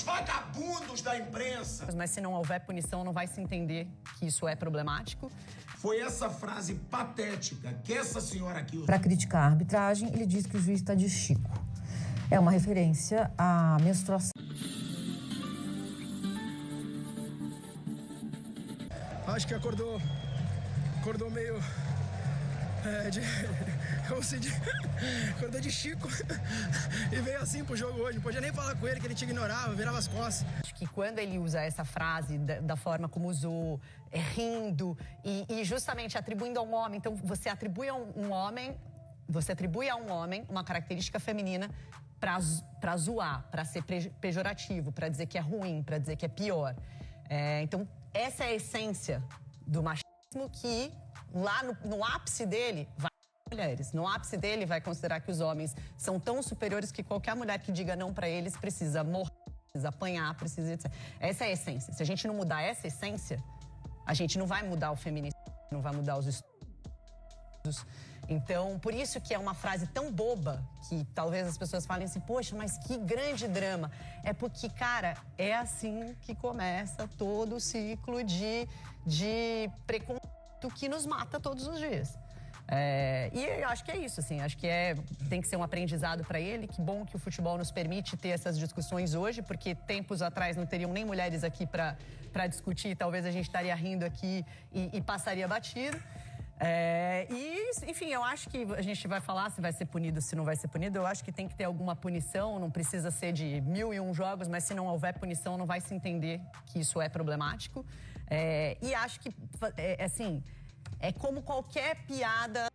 vagabundos da imprensa. Mas se não houver punição, não vai se entender que isso é problemático. Foi essa frase patética que essa senhora aqui usou. Para criticar a arbitragem, ele diz que o juiz está de Chico. É uma referência à menstruação. Acho que acordou meio... acordou de Chico e veio assim pro jogo hoje. Não podia nem falar com ele, que ele te ignorava, virava as costas. Acho que quando ele usa essa frase da forma como usou, rindo e justamente atribuindo a um homem, então você atribui a um homem uma característica feminina para zoar, para ser pejorativo, para dizer que é ruim, para dizer que é pior. Então essa é a essência do machismo, que lá no ápice dele vai mulheres. No ápice dele vai considerar que os homens são tão superiores que qualquer mulher que diga não para eles precisa morrer, precisa apanhar, precisa... Etc. Essa é a essência. Se a gente não mudar essa essência, a gente não vai mudar o feminismo, não vai mudar os estudos. Então, por isso que é uma frase tão boba que talvez as pessoas falem assim, poxa, mas que grande drama. É porque, cara, é assim que começa todo o ciclo de preconceito que nos mata todos os dias. E eu acho que é isso, assim, acho que tem que ser um aprendizado para ele. Que bom que o futebol nos permite ter essas discussões hoje, porque tempos atrás não teriam nem mulheres aqui para discutir, talvez a gente estaria rindo aqui e passaria batido. Enfim, eu acho que a gente vai falar se vai ser punido, se não vai ser punido. Eu acho que tem que ter alguma punição, não precisa ser de 1001 jogos, mas se não houver punição, não vai se entender que isso é problemático. E acho que, assim, é como qualquer piada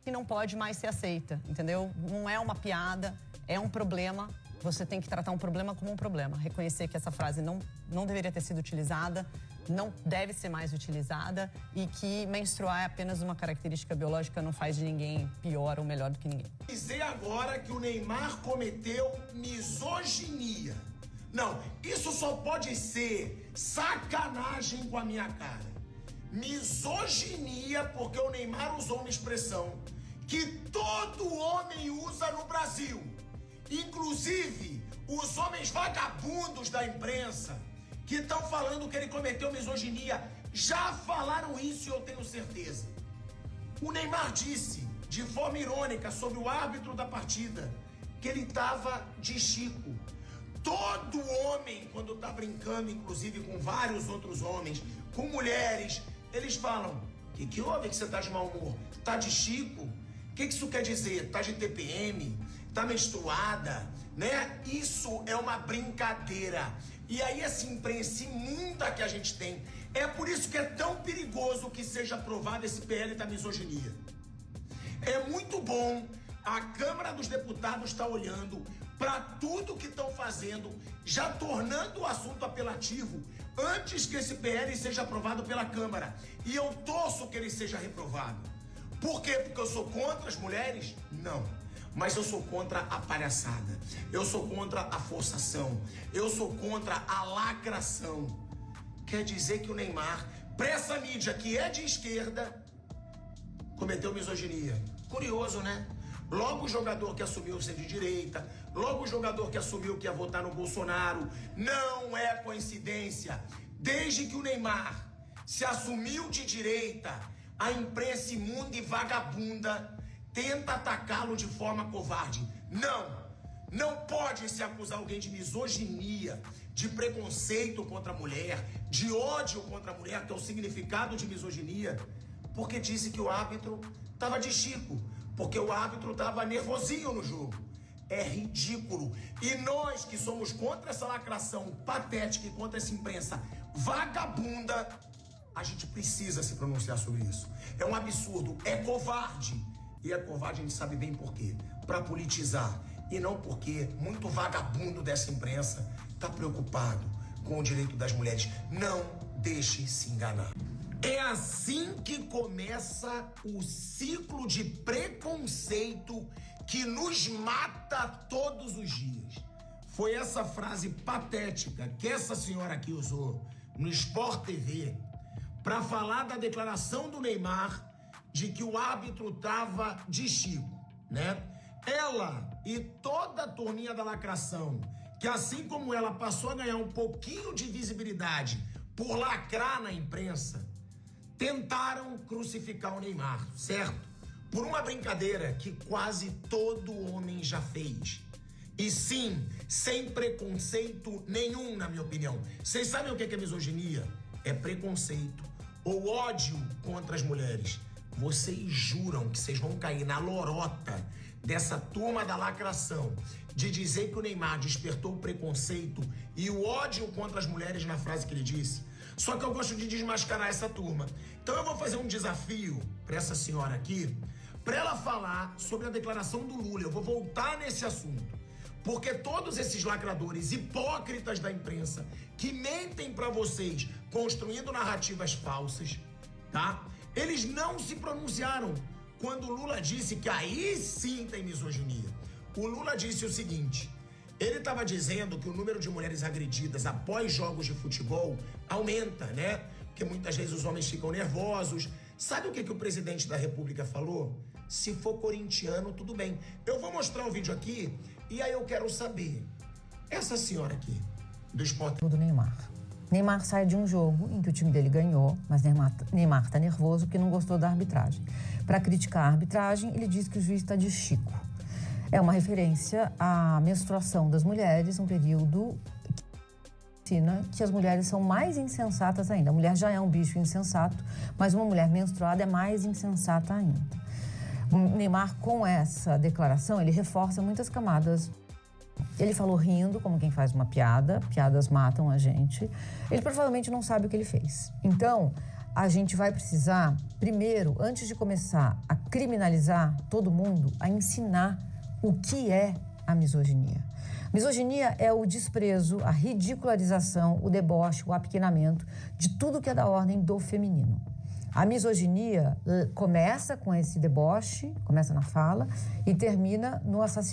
que não pode mais ser aceita, entendeu? Não é uma piada, é um problema. Você tem que tratar um problema como um problema. Reconhecer que essa frase não deveria ter sido utilizada, não deve ser mais utilizada e que menstruar é apenas uma característica biológica, não faz de ninguém pior ou melhor do que ninguém. Dizer agora que o Neymar cometeu misoginia. Não, isso só pode ser sacanagem com a minha cara. Misoginia, porque o Neymar usou uma expressão que todo homem usa no Brasil. Inclusive, os homens vagabundos da imprensa que estão falando que ele cometeu misoginia já falaram isso e eu tenho certeza. O Neymar disse, de forma irônica, sobre o árbitro da partida, que ele estava de Chico. Todo homem, quando tá brincando, inclusive com vários outros homens, com mulheres, eles falam, o que houve que você tá de mau humor? Tá de Chico? O que isso quer dizer? Tá de TPM? Tá menstruada? Né? Isso é uma brincadeira. E aí essa imprensa imunda que a gente tem, é por isso que é tão perigoso que seja aprovado esse PL da misoginia. É muito bom, a Câmara dos Deputados está olhando para tudo que estão fazendo, já tornando o assunto apelativo antes que esse PL seja aprovado pela Câmara. E eu torço que ele seja reprovado. Por quê? Porque eu sou contra as mulheres? Não. Mas eu sou contra a palhaçada. Eu sou contra a forçação. Eu sou contra a lacração. Quer dizer que o Neymar, pra essa mídia que é de esquerda, cometeu misoginia. Curioso, né? Logo o jogador que assumiu ser de direita, logo o jogador que assumiu que ia votar no Bolsonaro. Não é coincidência. Desde que o Neymar se assumiu de direita, a imprensa imunda e vagabunda tenta atacá-lo de forma covarde. Não pode se acusar alguém de misoginia, de preconceito contra a mulher, de ódio contra a mulher, que é o significado de misoginia, porque disse que o árbitro estava de Chico, porque o árbitro estava nervosinho no jogo. É ridículo. E nós que somos contra essa lacração patética e contra essa imprensa vagabunda, a gente precisa se pronunciar sobre isso. É um absurdo, é covarde. E é covarde, a gente sabe bem por quê. Para politizar. E não porque muito vagabundo dessa imprensa está preocupado com o direito das mulheres. Não deixe se enganar. É assim que começa o ciclo de preconceito que nos mata todos os dias. Foi essa frase patética que essa senhora aqui usou no Sport TV para falar da declaração do Neymar de que o árbitro estava de Chico, né? Ela e toda a turminha da lacração que assim como ela passou a ganhar um pouquinho de visibilidade por lacrar na imprensa, tentaram crucificar o Neymar, certo? Por uma brincadeira que quase todo homem já fez. E sim, sem preconceito nenhum, na minha opinião. Vocês sabem o que é misoginia? É preconceito ou ódio contra as mulheres. Vocês juram que vocês vão cair na lorota dessa turma da lacração de dizer que o Neymar despertou o preconceito e o ódio contra as mulheres na frase que ele disse? Só que eu gosto de desmascarar essa turma. Então eu vou fazer um desafio para essa senhora aqui, para ela falar sobre a declaração do Lula. Eu vou voltar nesse assunto. Porque todos esses lacradores hipócritas da imprensa que mentem para vocês, construindo narrativas falsas, tá? Eles não se pronunciaram quando o Lula disse que aí sim tem misoginia. O Lula disse o seguinte: ele estava dizendo que o número de mulheres agredidas após jogos de futebol aumenta, né? Porque muitas vezes os homens ficam nervosos. Sabe o que o presidente da República falou? Se for corintiano, tudo bem. Eu vou mostrar um vídeo aqui e aí eu quero saber. Essa senhora aqui, do Sport... Do Neymar. Neymar sai de um jogo em que o time dele ganhou, mas Neymar tá nervoso porque não gostou da arbitragem. Para criticar a arbitragem, ele diz que o juiz está de Chico. É uma referência à menstruação das mulheres, um período que ensina que as mulheres são mais insensatas ainda. A mulher já é um bicho insensato, mas uma mulher menstruada é mais insensata ainda. O Neymar, com essa declaração, ele reforça muitas camadas. Ele falou rindo, como quem faz uma piada. Piadas matam a gente. Ele provavelmente não sabe o que ele fez. Então, a gente vai precisar, primeiro, antes de começar a criminalizar todo mundo, a ensinar o que é a misoginia. Misoginia é o desprezo, a ridicularização, o deboche, o apequenamento de tudo que é da ordem do feminino. A misoginia começa com esse deboche, começa na fala e termina no assassinato.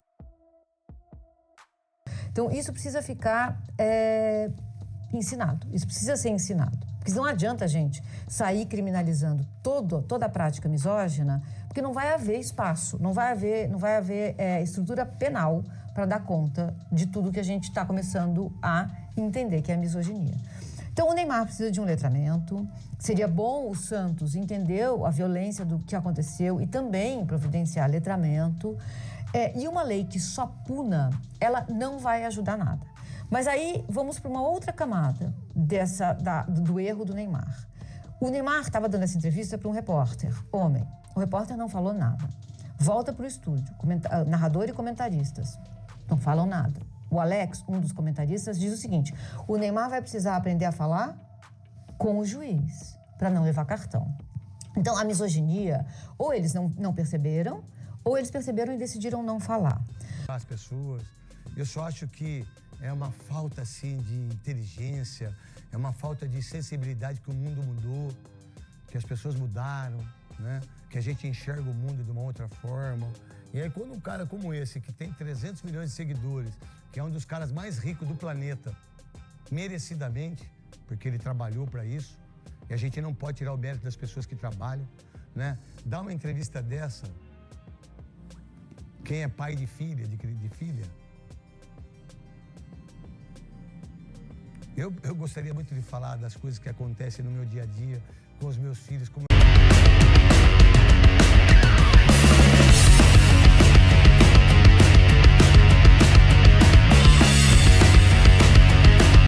Então, isso precisa ficar ensinado, isso precisa ser ensinado. Porque não adianta a gente sair criminalizando toda a prática misógina, porque não vai haver espaço, não vai haver estrutura penal para dar conta de tudo que a gente está começando a entender que é a misoginia. Então, o Neymar precisa de um letramento. Seria bom o Santos entender a violência do que aconteceu e também providenciar letramento. E uma lei que só puna, ela não vai ajudar nada. Mas aí, vamos para uma outra camada do erro do Neymar. O Neymar estava dando essa entrevista para um repórter, homem. O repórter não falou nada. Volta para o estúdio, narrador e comentaristas não falam nada. O Alex, um dos comentaristas, diz o seguinte: o Neymar vai precisar aprender a falar com o juiz, para não levar cartão. Então, a misoginia, ou eles não perceberam, ou eles perceberam e decidiram não falar. As pessoas, eu só acho que é uma falta, assim, de inteligência, é uma falta de sensibilidade que o mundo mudou, que as pessoas mudaram, né? Que a gente enxerga o mundo de uma outra forma. E aí, quando um cara como esse, que tem 300 milhões de seguidores, que é um dos caras mais ricos do planeta, merecidamente, porque ele trabalhou para isso, e a gente não pode tirar o mérito das pessoas que trabalham, né? Dá uma entrevista dessa, quem é pai de filha, de filha, eu gostaria muito de falar das coisas que acontecem no meu dia a dia com os meus filhos, como